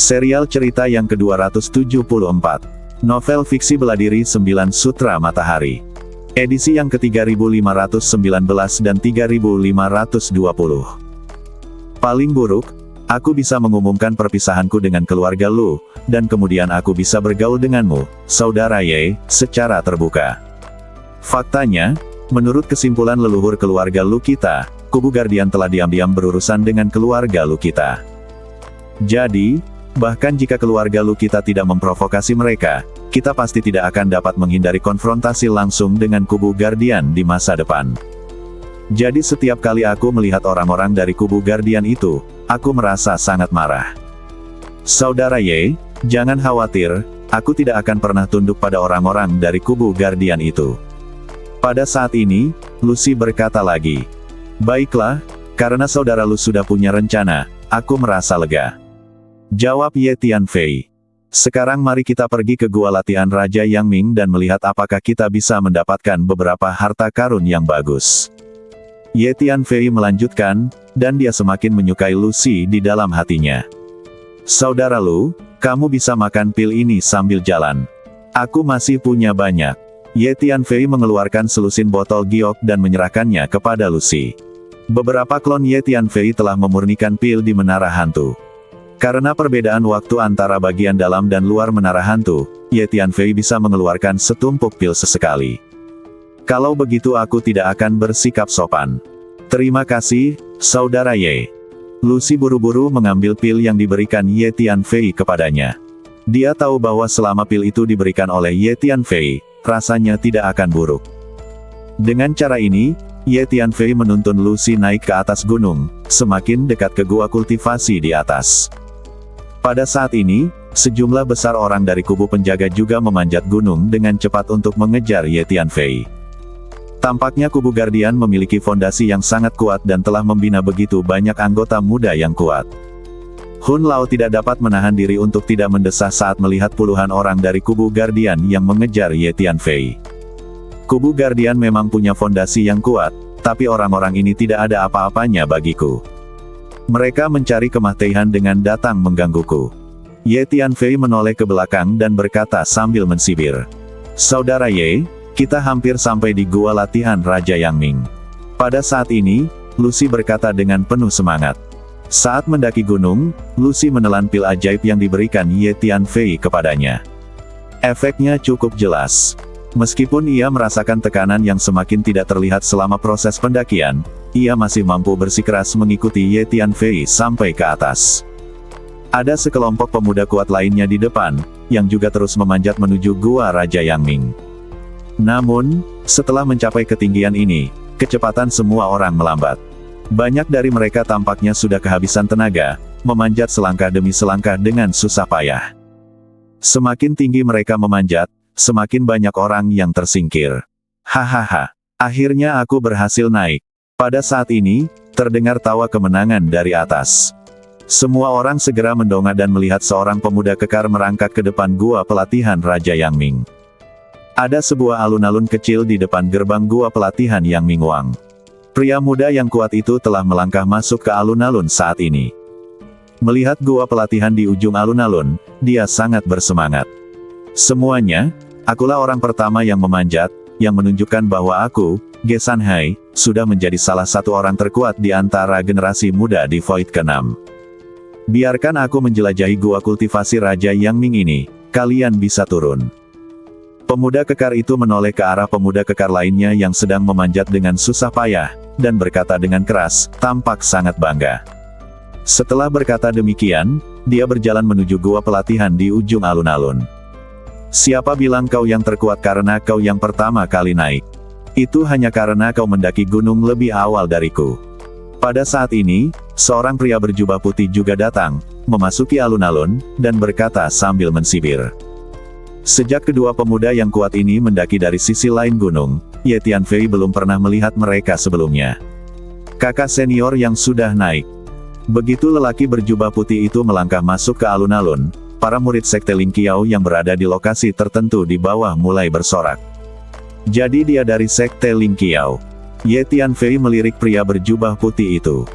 Serial cerita yang ke-274. Novel fiksi Beladiri 9 Sutra Matahari. Edisi yang ke-3519 dan 3520. Paling buruk, aku bisa mengumumkan perpisahanku dengan keluarga Lu, dan kemudian aku bisa bergaul denganmu, Saudara Ye, secara terbuka. Faktanya, menurut kesimpulan leluhur keluarga Lu kita, kubu Guardian telah diam-diam berurusan dengan keluarga Lu kita. Jadi, bahkan jika keluarga Lu kita tidak memprovokasi mereka, kita pasti tidak akan dapat menghindari konfrontasi langsung dengan kubu Guardian di masa depan. Jadi setiap kali aku melihat orang-orang dari kubu Guardian itu, aku merasa sangat marah. Saudara Ye, jangan khawatir, aku tidak akan pernah tunduk pada orang-orang dari kubu Guardian itu. Pada saat ini, Lucy berkata lagi, "Baiklah, karena saudara Lu sudah punya rencana, aku merasa lega." Jawab Ye Tianfei. "Sekarang mari kita pergi ke gua latihan Raja Yang Ming dan melihat apakah kita bisa mendapatkan beberapa harta karun yang bagus." Ye Tianfei melanjutkan, dan dia semakin menyukai Lucy di dalam hatinya. "Saudara Lu, kamu bisa makan pil ini sambil jalan. Aku masih punya banyak." Ye Tianfei mengeluarkan selusin botol giok dan menyerahkannya kepada Lucy. Beberapa klon Ye Tianfei telah memurnikan pil di Menara Hantu. Karena perbedaan waktu antara bagian dalam dan luar Menara Hantu, Ye Tianfei bisa mengeluarkan setumpuk pil sesekali. "Kalau begitu aku tidak akan bersikap sopan." "Terima kasih, Saudara Ye." Lucy buru-buru mengambil pil yang diberikan Ye Tianfei kepadanya. Dia tahu bahwa selama pil itu diberikan oleh Ye Tianfei, rasanya tidak akan buruk. Dengan cara ini, Ye Tianfei menuntun Lucy naik ke atas gunung, semakin dekat ke gua kultivasi di atas. Pada saat ini, sejumlah besar orang dari kubu penjaga juga memanjat gunung dengan cepat untuk mengejar Ye Tianfei. Tampaknya kubu Guardian memiliki fondasi yang sangat kuat dan telah membina begitu banyak anggota muda yang kuat. Hun Lao tidak dapat menahan diri untuk tidak mendesah saat melihat puluhan orang dari kubu Guardian yang mengejar Ye Tianfei. Kubu Guardian memang punya fondasi yang kuat, tapi orang-orang ini tidak ada apa-apanya bagiku. Mereka mencari kematian dengan datang menggangguku. Ye Tianfei menoleh ke belakang dan berkata sambil mensibir, "Saudara Ye, kita hampir sampai di gua latihan Raja Yang Ming." Pada saat ini, Lucy berkata dengan penuh semangat. Saat mendaki gunung, Lucy menelan pil ajaib yang diberikan Ye Tianfei kepadanya. Efeknya cukup jelas. Meskipun ia merasakan tekanan yang semakin tidak terlihat selama proses pendakian, ia masih mampu bersikeras mengikuti Ye Tianfei sampai ke atas. Ada sekelompok pemuda kuat lainnya di depan, yang juga terus memanjat menuju gua Raja Yang Ming. Namun, setelah mencapai ketinggian ini, kecepatan semua orang melambat. Banyak dari mereka tampaknya sudah kehabisan tenaga, memanjat selangkah demi selangkah dengan susah payah. Semakin tinggi mereka memanjat, semakin banyak orang yang tersingkir. Hahaha, akhirnya aku berhasil naik. Pada saat ini, terdengar tawa kemenangan dari atas. Semua orang segera mendongak dan melihat seorang pemuda kekar merangkak ke depan gua pelatihan Raja Yang Ming. Ada sebuah alun-alun kecil di depan gerbang gua pelatihan Yang Ming Wang. Pria muda yang kuat itu telah melangkah masuk ke alun-alun saat ini. Melihat gua pelatihan di ujung alun-alun, dia sangat bersemangat. "Semuanya, akulah orang pertama yang memanjat, yang menunjukkan bahwa aku, Ge Sanhai, sudah menjadi salah satu orang terkuat di antara generasi muda di Void ke-6. Biarkan aku menjelajahi gua kultivasi Raja Yang Ming ini, kalian bisa turun." Pemuda kekar itu menoleh ke arah pemuda kekar lainnya yang sedang memanjat dengan susah payah, dan berkata dengan keras, tampak sangat bangga. Setelah berkata demikian, dia berjalan menuju gua pelatihan di ujung alun-alun. "Siapa bilang kau yang terkuat karena kau yang pertama kali naik? Itu hanya karena kau mendaki gunung lebih awal dariku." Pada saat ini, seorang pria berjubah putih juga datang, memasuki alun-alun, dan berkata sambil mensibir. Sejak kedua pemuda yang kuat ini mendaki dari sisi lain gunung, Ye Tianfei belum pernah melihat mereka sebelumnya. Kakak senior yang sudah naik. Begitu lelaki berjubah putih itu melangkah masuk ke alun-alun, para murid Sekte Ling Qiao yang berada di lokasi tertentu di bawah mulai bersorak. "Jadi dia dari Sekte Ling Qiao." Ye Tianfei melirik pria berjubah putih itu.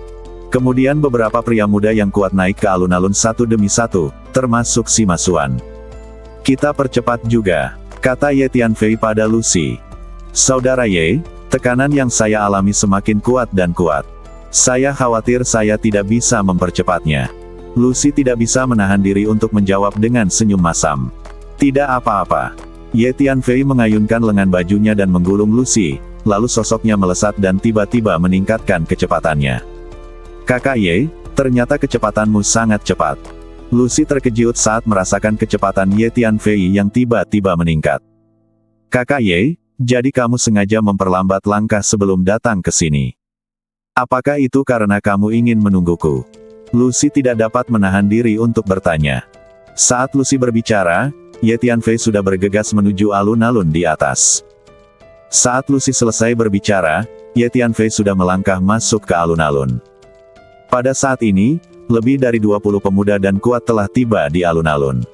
Kemudian beberapa pria muda yang kuat naik ke alun-alun satu demi satu, termasuk si Masuan. "Kita percepat juga," kata Ye Tianfei pada Lucy. "Saudara Ye, tekanan yang saya alami semakin kuat dan kuat. Saya khawatir saya tidak bisa mempercepatnya." Lucy tidak bisa menahan diri untuk menjawab dengan senyum masam. "Tidak apa-apa." Ye Tianfei mengayunkan lengan bajunya dan menggulung Lucy, lalu sosoknya melesat dan tiba-tiba meningkatkan kecepatannya. "Kakak Ye, ternyata kecepatanmu sangat cepat." Lucy terkejut saat merasakan kecepatan Ye Tianfei yang tiba-tiba meningkat. "Kakak Ye, jadi kamu sengaja memperlambat langkah sebelum datang ke sini. Apakah itu karena kamu ingin menungguku?" Lucy tidak dapat menahan diri untuk bertanya. Saat Lucy berbicara, Ye Tianfei sudah bergegas menuju alun-alun di atas. Saat Lucy selesai berbicara, Ye Tianfei sudah melangkah masuk ke alun-alun. Pada saat ini, lebih dari 20 pemuda dan kuat telah tiba di alun-alun.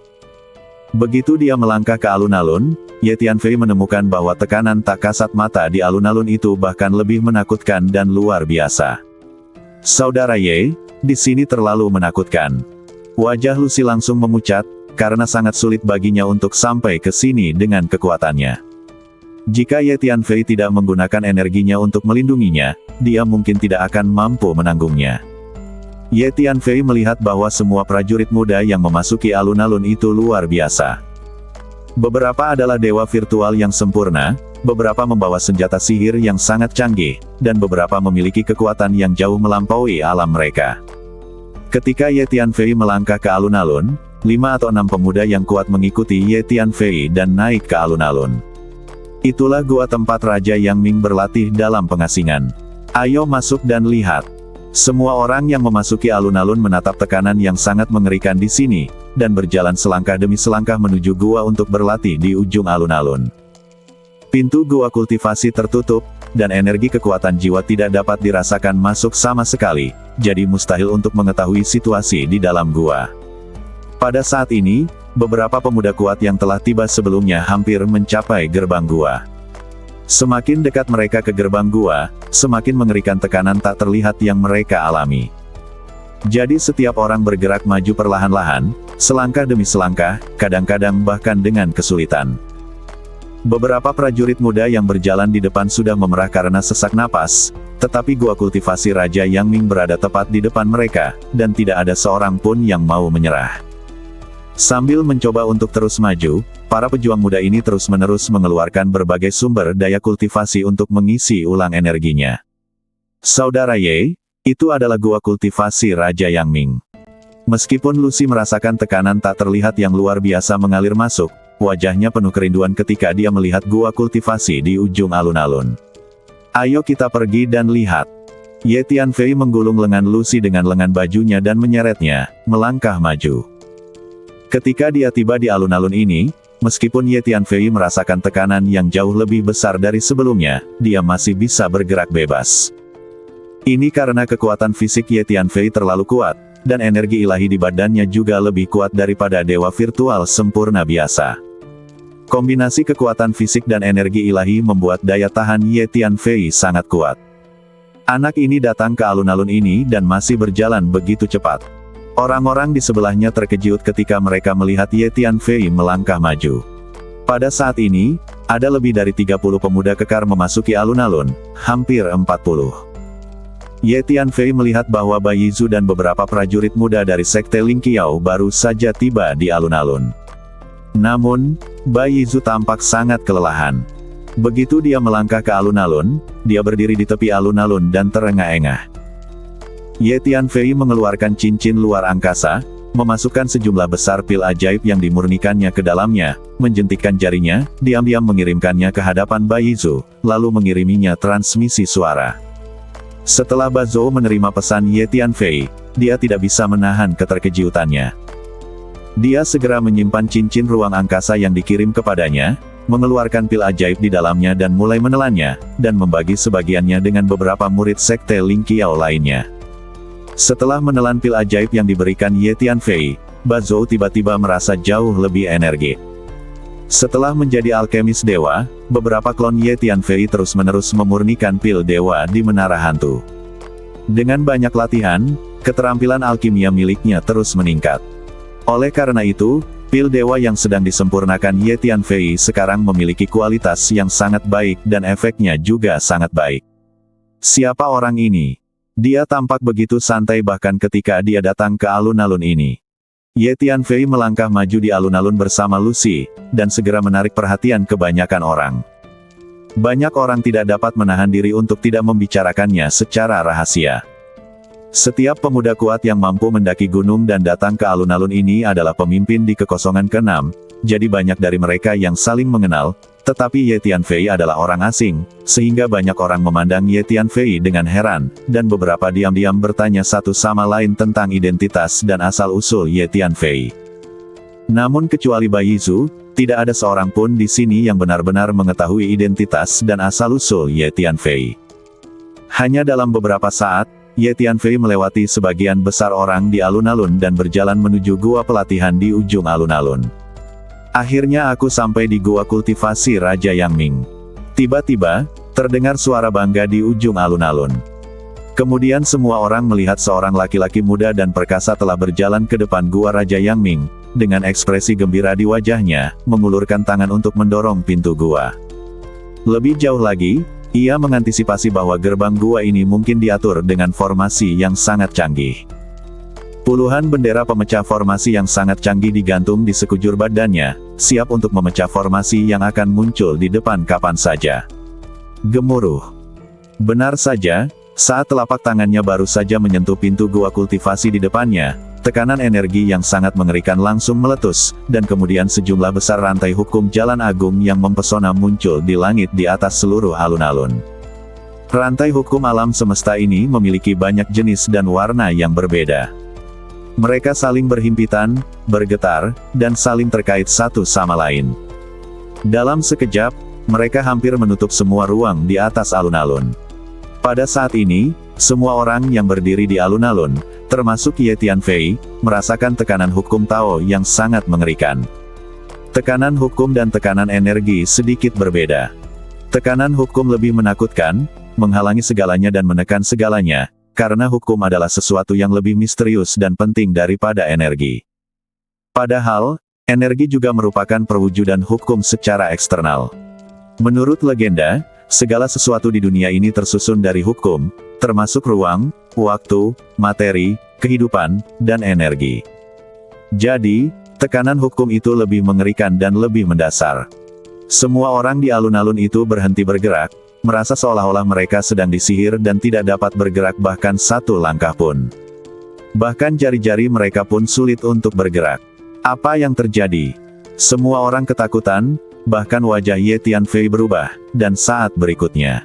Begitu dia melangkah ke alun-alun, Ye Tianfei menemukan bahwa tekanan tak kasat mata di alun-alun itu bahkan lebih menakutkan dan luar biasa. "Saudara Ye, di sini terlalu menakutkan." Wajah Lucy langsung memucat, karena sangat sulit baginya untuk sampai ke sini dengan kekuatannya. Jika Ye Tianfei tidak menggunakan energinya untuk melindunginya, dia mungkin tidak akan mampu menanggungnya. Ye Tianfei melihat bahwa semua prajurit muda yang memasuki alun-alun itu luar biasa. Beberapa adalah dewa virtual yang sempurna, beberapa membawa senjata sihir yang sangat canggih, dan beberapa memiliki kekuatan yang jauh melampaui alam mereka. Ketika Ye Tianfei melangkah ke alun-alun, 5 atau 6 pemuda yang kuat mengikuti Ye Tianfei dan naik ke alun-alun. Itulah gua tempat Raja Yang Ming berlatih dalam pengasingan. "Ayo masuk dan lihat." Semua orang yang memasuki alun-alun menatap tekanan yang sangat mengerikan di sini, dan berjalan selangkah demi selangkah menuju gua untuk berlatih di ujung alun-alun. Pintu gua kultivasi tertutup, dan energi kekuatan jiwa tidak dapat dirasakan masuk sama sekali, jadi mustahil untuk mengetahui situasi di dalam gua. Pada saat ini, beberapa pemuda kuat yang telah tiba sebelumnya hampir mencapai gerbang gua. Semakin dekat mereka ke gerbang gua, semakin mengerikan tekanan tak terlihat yang mereka alami. Jadi setiap orang bergerak maju perlahan-lahan, selangkah demi selangkah, kadang-kadang bahkan dengan kesulitan. Beberapa prajurit muda yang berjalan di depan sudah memerah karena sesak napas, tetapi gua kultivasi Raja Yang Ming berada tepat di depan mereka, dan tidak ada seorang pun yang mau menyerah. Sambil mencoba untuk terus maju, para pejuang muda ini terus-menerus mengeluarkan berbagai sumber daya kultivasi untuk mengisi ulang energinya. "Saudara Ye, itu adalah gua kultivasi Raja Yang Ming." Meskipun Lucy merasakan tekanan tak terlihat yang luar biasa mengalir masuk, wajahnya penuh kerinduan ketika dia melihat gua kultivasi di ujung alun-alun. "Ayo kita pergi dan lihat." Ye Tianfei menggulung lengan Lucy dengan lengan bajunya dan menyeretnya, melangkah maju. Ketika dia tiba di alun-alun ini, meskipun Ye Tianfei merasakan tekanan yang jauh lebih besar dari sebelumnya, dia masih bisa bergerak bebas. Ini karena kekuatan fisik Ye Tianfei terlalu kuat, dan energi ilahi di badannya juga lebih kuat daripada dewa virtual sempurna biasa. Kombinasi kekuatan fisik dan energi ilahi membuat daya tahan Ye Tianfei sangat kuat. Anak ini datang ke alun-alun ini dan masih berjalan begitu cepat. Orang-orang di sebelahnya terkejut ketika mereka melihat Ye Tianfei melangkah maju. Pada saat ini, ada lebih dari 30 pemuda kekar memasuki alun-alun, hampir 40. Ye Tianfei melihat bahwa Bai Yizu dan beberapa prajurit muda dari Sekte Ling Qiao baru saja tiba di alun-alun. Namun, Bai Yizu tampak sangat kelelahan. Begitu dia melangkah ke alun-alun, dia berdiri di tepi alun-alun dan terengah-engah. Ye Tianfei mengeluarkan cincin luar angkasa, memasukkan sejumlah besar pil ajaib yang dimurnikannya ke dalamnya, menjentikkan jarinya, diam-diam mengirimkannya ke hadapan Bai Yizu, lalu mengiriminya transmisi suara. Setelah Bazhou menerima pesan Ye Tianfei, dia tidak bisa menahan keterkejutannya. Dia segera menyimpan cincin ruang angkasa yang dikirim kepadanya, mengeluarkan pil ajaib di dalamnya dan mulai menelannya, dan membagi sebagiannya dengan beberapa murid Sekte Ling Qiao lainnya. Setelah menelan pil ajaib yang diberikan Ye Tianfei, Bazhou tiba-tiba merasa jauh lebih energi. Setelah menjadi alkemis dewa, beberapa klon Ye Tianfei terus-menerus memurnikan pil dewa di Menara Hantu. Dengan banyak latihan, keterampilan alkimia miliknya terus meningkat. Oleh karena itu, pil dewa yang sedang disempurnakan Ye Tianfei sekarang memiliki kualitas yang sangat baik dan efeknya juga sangat baik. Siapa orang ini? Dia tampak begitu santai bahkan ketika dia datang ke alun-alun ini. Ye Tianfei melangkah maju di alun-alun bersama Lucy, dan segera menarik perhatian kebanyakan orang. Banyak orang tidak dapat menahan diri untuk tidak membicarakannya secara rahasia. Setiap pemuda kuat yang mampu mendaki gunung dan datang ke alun-alun ini adalah pemimpin di kekosongan ke-6, jadi banyak dari mereka yang saling mengenal, tetapi Ye Tianfei adalah orang asing, sehingga banyak orang memandang Ye Tianfei dengan heran, dan beberapa diam-diam bertanya satu sama lain tentang identitas dan asal-usul Ye Tianfei. Namun kecuali Bai Yizu, tidak ada seorang pun di sini yang benar-benar mengetahui identitas dan asal-usul Ye Tianfei. Hanya dalam beberapa saat, Ye Tianfei melewati sebagian besar orang di alun-alun dan berjalan menuju gua pelatihan di ujung alun-alun. Akhirnya aku sampai di gua kultivasi Raja Yang Ming. Tiba-tiba, terdengar suara bangga di ujung alun-alun. Kemudian semua orang melihat seorang laki-laki muda dan perkasa telah berjalan ke depan gua Raja Yang Ming, dengan ekspresi gembira di wajahnya, mengulurkan tangan untuk mendorong pintu gua. Lebih jauh lagi, ia mengantisipasi bahwa gerbang gua ini mungkin diatur dengan formasi yang sangat canggih. Puluhan bendera pemecah formasi yang sangat canggih digantung di sekujur badannya, siap untuk memecah formasi yang akan muncul di depan kapan saja. Gemuruh. Benar saja, saat telapak tangannya baru saja menyentuh pintu gua kultivasi di depannya, tekanan energi yang sangat mengerikan langsung meletus, dan kemudian sejumlah besar rantai hukum jalan agung yang mempesona muncul di langit di atas seluruh alun-alun. Rantai hukum alam semesta ini memiliki banyak jenis dan warna yang berbeda. Mereka saling berhimpitan, bergetar, dan saling terkait satu sama lain. Dalam sekejap, mereka hampir menutup semua ruang di atas alun-alun. Pada saat ini, semua orang yang berdiri di alun-alun, termasuk Ye Tianfei, merasakan tekanan hukum Tao yang sangat mengerikan. Tekanan hukum dan tekanan energi sedikit berbeda. Tekanan hukum lebih menakutkan, menghalangi segalanya dan menekan segalanya, karena hukum adalah sesuatu yang lebih misterius dan penting daripada energi. Padahal, energi juga merupakan perwujudan hukum secara eksternal. Menurut legenda, segala sesuatu di dunia ini tersusun dari hukum, termasuk ruang, waktu, materi, kehidupan, dan energi. Jadi, tekanan hukum itu lebih mengerikan dan lebih mendasar. Semua orang di alun-alun itu berhenti bergerak, merasa seolah-olah mereka sedang disihir dan tidak dapat bergerak bahkan satu langkah pun. Bahkan jari-jari mereka pun sulit untuk bergerak. Apa yang terjadi? Semua orang ketakutan, bahkan wajah Ye Tianfei berubah, dan saat berikutnya.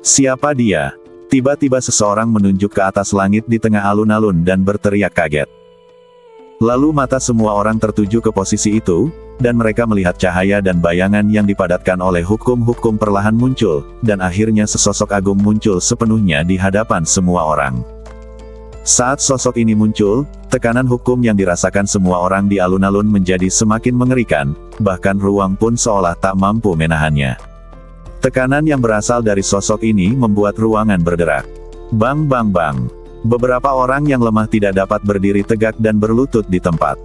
Siapa dia? Tiba-tiba seseorang menunjuk ke atas langit di tengah alun-alun dan berteriak kaget. Lalu mata semua orang tertuju ke posisi itu, dan mereka melihat cahaya dan bayangan yang dipadatkan oleh hukum-hukum perlahan muncul, dan akhirnya sesosok agung muncul sepenuhnya di hadapan semua orang. Saat sosok ini muncul, tekanan hukum yang dirasakan semua orang di alun-alun menjadi semakin mengerikan, bahkan ruang pun seolah tak mampu menahannya. Tekanan yang berasal dari sosok ini membuat ruangan berderak. Bang bang bang. Beberapa orang yang lemah tidak dapat berdiri tegak dan berlutut di tempat.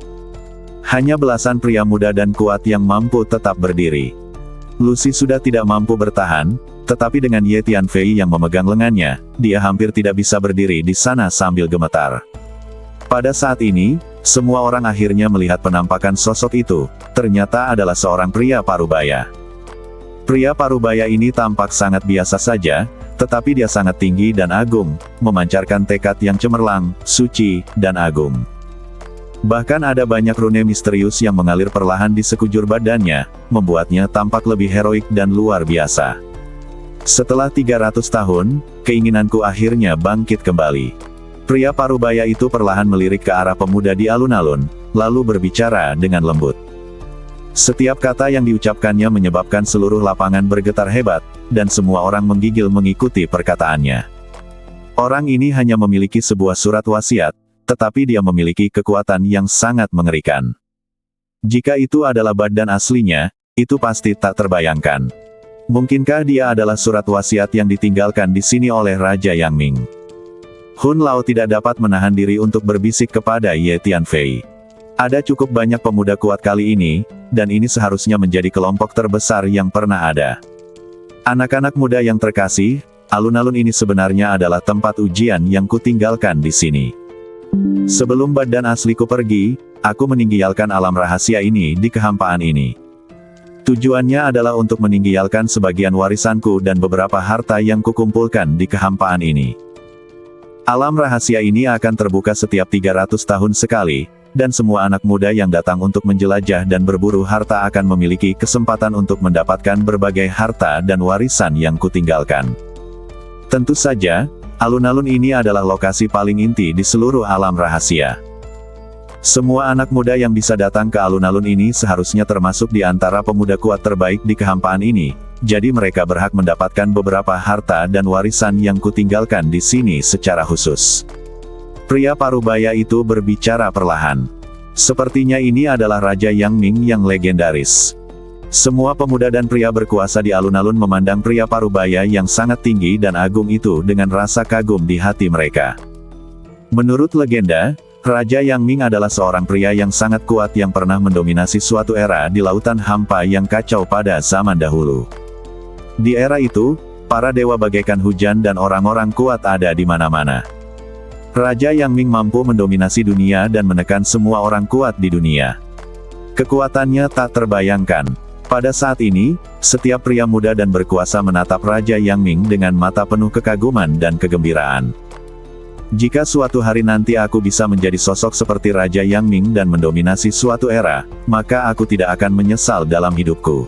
Hanya belasan pria muda dan kuat yang mampu tetap berdiri. Lucy sudah tidak mampu bertahan, tetapi dengan Ye Tianfei yang memegang lengannya, dia hampir tidak bisa berdiri di sana sambil gemetar. Pada saat ini, semua orang akhirnya melihat penampakan sosok itu, ternyata adalah seorang pria parubaya. Pria parubaya ini tampak sangat biasa saja, tetapi dia sangat tinggi dan agung, memancarkan tekad yang cemerlang, suci, dan agung. Bahkan ada banyak rune misterius yang mengalir perlahan di sekujur badannya, membuatnya tampak lebih heroik dan luar biasa. Setelah 300 tahun, keinginanku akhirnya bangkit kembali. Pria parubaya itu perlahan melirik ke arah pemuda di alun-alun, lalu berbicara dengan lembut. Setiap kata yang diucapkannya menyebabkan seluruh lapangan bergetar hebat, dan semua orang menggigil mengikuti perkataannya. Orang ini hanya memiliki sebuah surat wasiat, tetapi dia memiliki kekuatan yang sangat mengerikan. Jika itu adalah badan aslinya, itu pasti tak terbayangkan. Mungkinkah dia adalah surat wasiat yang ditinggalkan di sini oleh Raja Yang Ming? Hun Lao tidak dapat menahan diri untuk berbisik kepada Ye Tianfei. Ada cukup banyak pemuda kuat kali ini, dan ini seharusnya menjadi kelompok terbesar yang pernah ada. Anak-anak muda yang terkasih, alun-alun ini sebenarnya adalah tempat ujian yang kutinggalkan di sini. Sebelum badan asliku pergi, aku meninggalkan alam rahasia ini di kehampaan ini. Tujuannya adalah untuk meninggalkan sebagian warisanku dan beberapa harta yang kukumpulkan di kehampaan ini. Alam rahasia ini akan terbuka setiap 300 tahun sekali, dan semua anak muda yang datang untuk menjelajah dan berburu harta akan memiliki kesempatan untuk mendapatkan berbagai harta dan warisan yang kutinggalkan. Tentu saja, alun-alun ini adalah lokasi paling inti di seluruh alam rahasia. Semua anak muda yang bisa datang ke alun-alun ini seharusnya termasuk di antara pemuda kuat terbaik di kehampaan ini, jadi mereka berhak mendapatkan beberapa harta dan warisan yang kutinggalkan di sini secara khusus. Pria parubaya itu berbicara perlahan. Sepertinya ini adalah Raja Yang Ming yang legendaris. Semua pemuda dan pria berkuasa di alun-alun memandang pria parubaya yang sangat tinggi dan agung itu dengan rasa kagum di hati mereka. Menurut legenda, Raja Yang Ming adalah seorang pria yang sangat kuat yang pernah mendominasi suatu era di lautan hampa yang kacau pada zaman dahulu. Di era itu, para dewa bagaikan hujan dan orang-orang kuat ada di mana-mana. Raja Yang Ming mampu mendominasi dunia dan menekan semua orang kuat di dunia. Kekuatannya tak terbayangkan. Pada saat ini, setiap pria muda dan berkuasa menatap Raja Yang Ming dengan mata penuh kekaguman dan kegembiraan. Jika suatu hari nanti aku bisa menjadi sosok seperti Raja Yang Ming dan mendominasi suatu era, maka aku tidak akan menyesal dalam hidupku.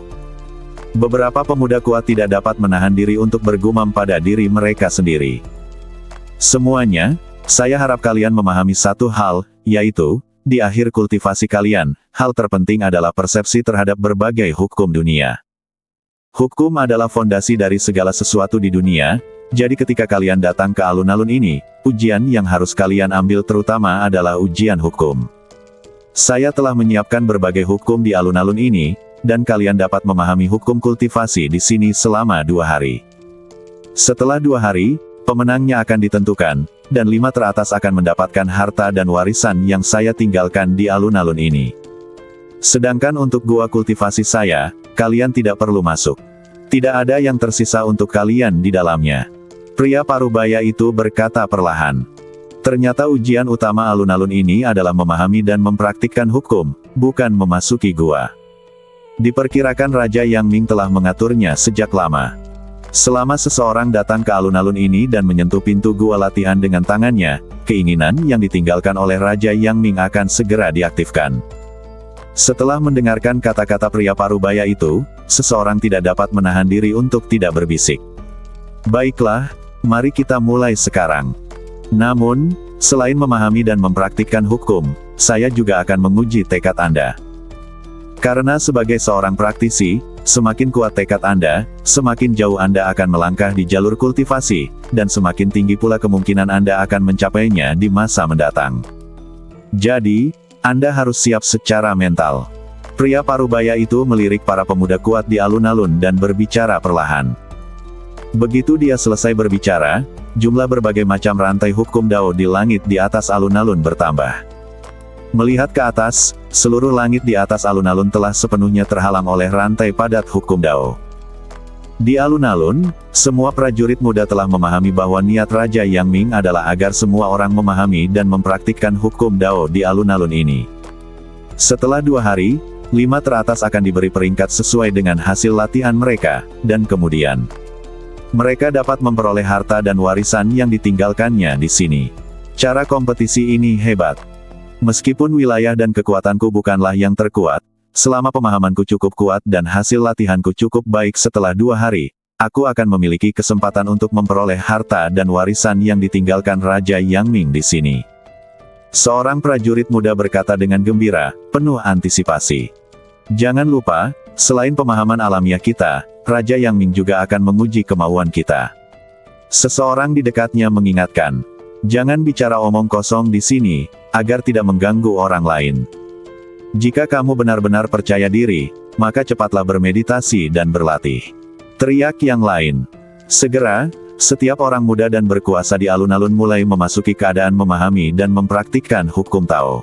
Beberapa pemuda kuat tidak dapat menahan diri untuk bergumam pada diri mereka sendiri. Semuanya, saya harap kalian memahami satu hal, yaitu, di akhir kultivasi kalian, hal terpenting adalah persepsi terhadap berbagai hukum dunia. Hukum adalah fondasi dari segala sesuatu di dunia, jadi ketika kalian datang ke alun-alun ini, ujian yang harus kalian ambil terutama adalah ujian hukum. Saya telah menyiapkan berbagai hukum di alun-alun ini, dan kalian dapat memahami hukum kultivasi di sini selama 2 hari. Setelah 2 hari, pemenangnya akan ditentukan, dan 5 teratas akan mendapatkan harta dan warisan yang saya tinggalkan di alun-alun ini. Sedangkan untuk gua kultivasi saya, kalian tidak perlu masuk. Tidak ada yang tersisa untuk kalian di dalamnya. Pria parubaya itu berkata perlahan. Ternyata ujian utama alun-alun ini adalah memahami dan mempraktikkan hukum, bukan memasuki gua. Diperkirakan Raja Yang Ming telah mengaturnya sejak lama. Selama seseorang datang ke alun-alun ini dan menyentuh pintu gua latihan dengan tangannya, keinginan yang ditinggalkan oleh Raja Yang Ming akan segera diaktifkan. Setelah mendengarkan kata-kata pria parubaya itu, seseorang tidak dapat menahan diri untuk tidak berbisik. Baiklah, mari kita mulai sekarang. Namun, selain memahami dan mempraktikkan hukum, saya juga akan menguji tekad Anda. Karena sebagai seorang praktisi, semakin kuat tekad Anda, semakin jauh Anda akan melangkah di jalur kultivasi, dan semakin tinggi pula kemungkinan Anda akan mencapainya di masa mendatang. Jadi, Anda harus siap secara mental. Pria parubaya itu melirik para pemuda kuat di alun-alun dan berbicara perlahan. Begitu dia selesai berbicara, jumlah berbagai macam rantai hukum Dao di langit di atas alun-alun bertambah. Melihat ke atas, seluruh langit di atas alun-alun telah sepenuhnya terhalang oleh rantai padat hukum Dao. Di alun-alun, semua prajurit muda telah memahami bahwa niat Raja Yang Ming adalah agar semua orang memahami dan mempraktikkan hukum Dao di alun-alun ini. Setelah 2 hari, 5 teratas akan diberi peringkat sesuai dengan hasil latihan mereka, dan kemudian mereka dapat memperoleh harta dan warisan yang ditinggalkannya di sini. Cara kompetisi ini hebat. Meskipun wilayah dan kekuatanku bukanlah yang terkuat, selama pemahamanku cukup kuat dan hasil latihanku cukup baik setelah 2 hari, aku akan memiliki kesempatan untuk memperoleh harta dan warisan yang ditinggalkan Raja Yang Ming di sini. Seorang prajurit muda berkata dengan gembira, penuh antisipasi. Jangan lupa, selain pemahaman alamiah kita, Raja Yang Ming juga akan menguji kemauan kita. Seseorang di dekatnya mengingatkan, jangan bicara omong kosong di sini, agar tidak mengganggu orang lain. Jika kamu benar-benar percaya diri, maka cepatlah bermeditasi dan berlatih. Teriak yang lain. Segera, Setiap orang muda dan berkuasa di alun-alun mulai memasuki keadaan memahami dan mempraktikkan hukum Tao.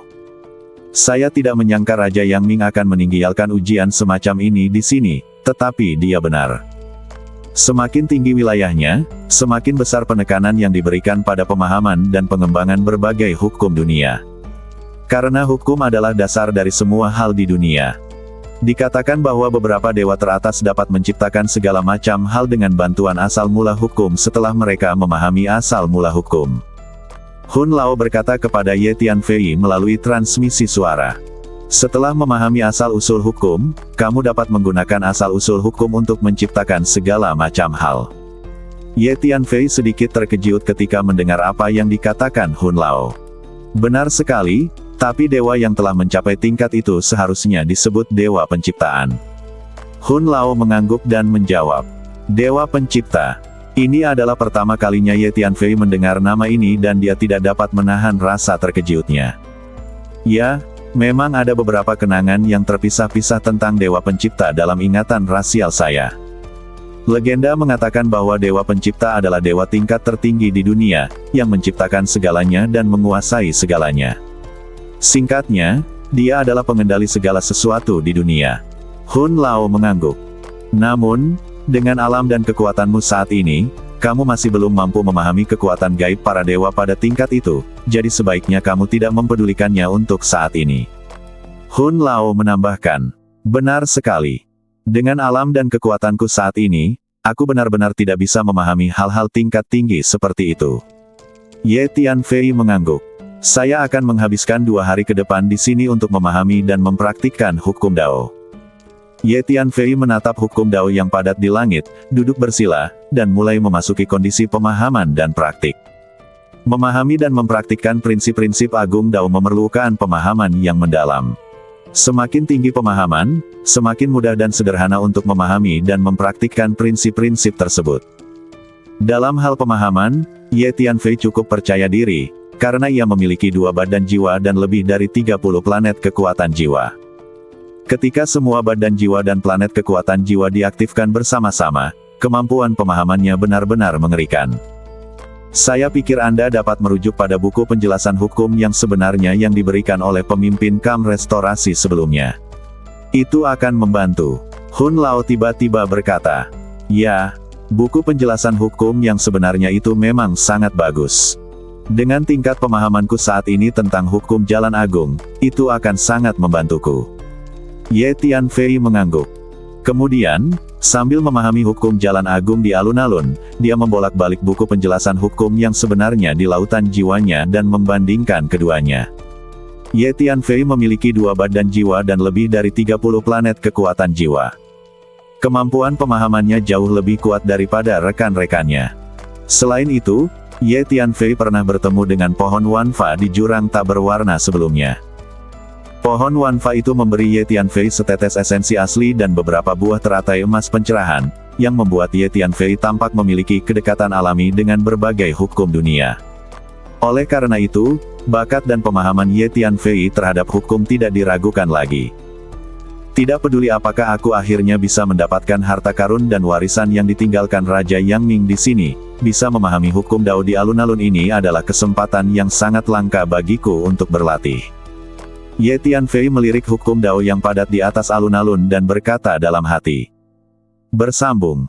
Saya tidak menyangka Raja Yang Ming akan meninggalkan ujian semacam ini di sini, tetapi dia benar. Semakin tinggi wilayahnya, semakin besar penekanan yang diberikan pada pemahaman dan pengembangan berbagai hukum dunia. Karena hukum adalah dasar dari semua hal di dunia. Dikatakan bahwa beberapa dewa teratas dapat menciptakan segala macam hal dengan bantuan asal mula hukum setelah mereka memahami asal mula hukum. Hun Lao berkata kepada Ye Tianfei melalui transmisi suara. Setelah memahami asal-usul hukum, kamu dapat menggunakan asal-usul hukum untuk menciptakan segala macam hal. Ye Tianfei sedikit terkejut ketika mendengar apa yang dikatakan Hun Lao. Benar sekali, tapi dewa yang telah mencapai tingkat itu seharusnya disebut dewa penciptaan. Hun Lao mengangguk dan menjawab, Dewa Pencipta. Ini adalah pertama kalinya Ye Tianfei mendengar nama ini dan dia tidak dapat menahan rasa terkejutnya. Ya, memang ada beberapa kenangan yang terpisah-pisah tentang Dewa Pencipta dalam ingatan rasial saya. Legenda mengatakan bahwa Dewa Pencipta adalah dewa tingkat tertinggi di dunia, yang menciptakan segalanya dan menguasai segalanya. Singkatnya, dia adalah pengendali segala sesuatu di dunia. Hun Lao mengangguk. Namun, dengan alam dan kekuatanmu saat ini, kamu masih belum mampu memahami kekuatan gaib para dewa pada tingkat itu, jadi sebaiknya kamu tidak mempedulikannya untuk saat ini. Hun Lao menambahkan, benar sekali. Dengan alam dan kekuatanku saat ini, aku benar-benar tidak bisa memahami hal-hal tingkat tinggi seperti itu. Ye Tianfei mengangguk. Saya akan menghabiskan 2 hari ke depan di sini untuk memahami dan mempraktikkan hukum Dao. Ye Tianfei menatap hukum Dao yang padat di langit, duduk bersila, dan mulai memasuki kondisi pemahaman dan praktik. Memahami dan mempraktikkan prinsip-prinsip agung Dao memerlukan pemahaman yang mendalam. Semakin tinggi pemahaman, semakin mudah dan sederhana untuk memahami dan mempraktikkan prinsip-prinsip tersebut. Dalam hal pemahaman, Ye Tianfei cukup percaya diri, karena ia memiliki 2 badan jiwa dan lebih dari 30 planet kekuatan jiwa. Ketika semua badan jiwa dan planet kekuatan jiwa diaktifkan bersama-sama, kemampuan pemahamannya benar-benar mengerikan. Saya pikir Anda dapat merujuk pada buku penjelasan hukum yang sebenarnya yang diberikan oleh pemimpin KAM restorasi sebelumnya. Itu akan membantu. Hun Lao tiba-tiba berkata, ya, buku penjelasan hukum yang sebenarnya itu memang sangat bagus. Dengan tingkat pemahamanku saat ini tentang hukum Jalan Agung, itu akan sangat membantuku. Ye Tianfei mengangguk. Kemudian, sambil memahami hukum Jalan Agung di alun-alun, dia membolak-balik buku penjelasan hukum yang sebenarnya di lautan jiwanya dan membandingkan keduanya. Ye Tianfei memiliki 2 badan jiwa dan lebih dari 30 planet kekuatan jiwa. Kemampuan pemahamannya jauh lebih kuat daripada rekan-rekannya. Selain itu, Ye Tianfei pernah bertemu dengan pohon Wanfa di jurang tak berwarna sebelumnya. Pohon Wanfa itu memberi Ye Tianfei setetes esensi asli dan beberapa buah teratai emas pencerahan, yang membuat Ye Tianfei tampak memiliki kedekatan alami dengan berbagai hukum dunia. Oleh karena itu, bakat dan pemahaman Ye Tianfei terhadap hukum tidak diragukan lagi. Tidak peduli apakah aku akhirnya bisa mendapatkan harta karun dan warisan yang ditinggalkan Raja Yang Ming di sini, bisa memahami hukum Dao di alun-alun ini adalah kesempatan yang sangat langka bagiku untuk berlatih. Ye Tianfei melirik hukum Dao yang padat di atas alun-alun dan berkata dalam hati. Bersambung.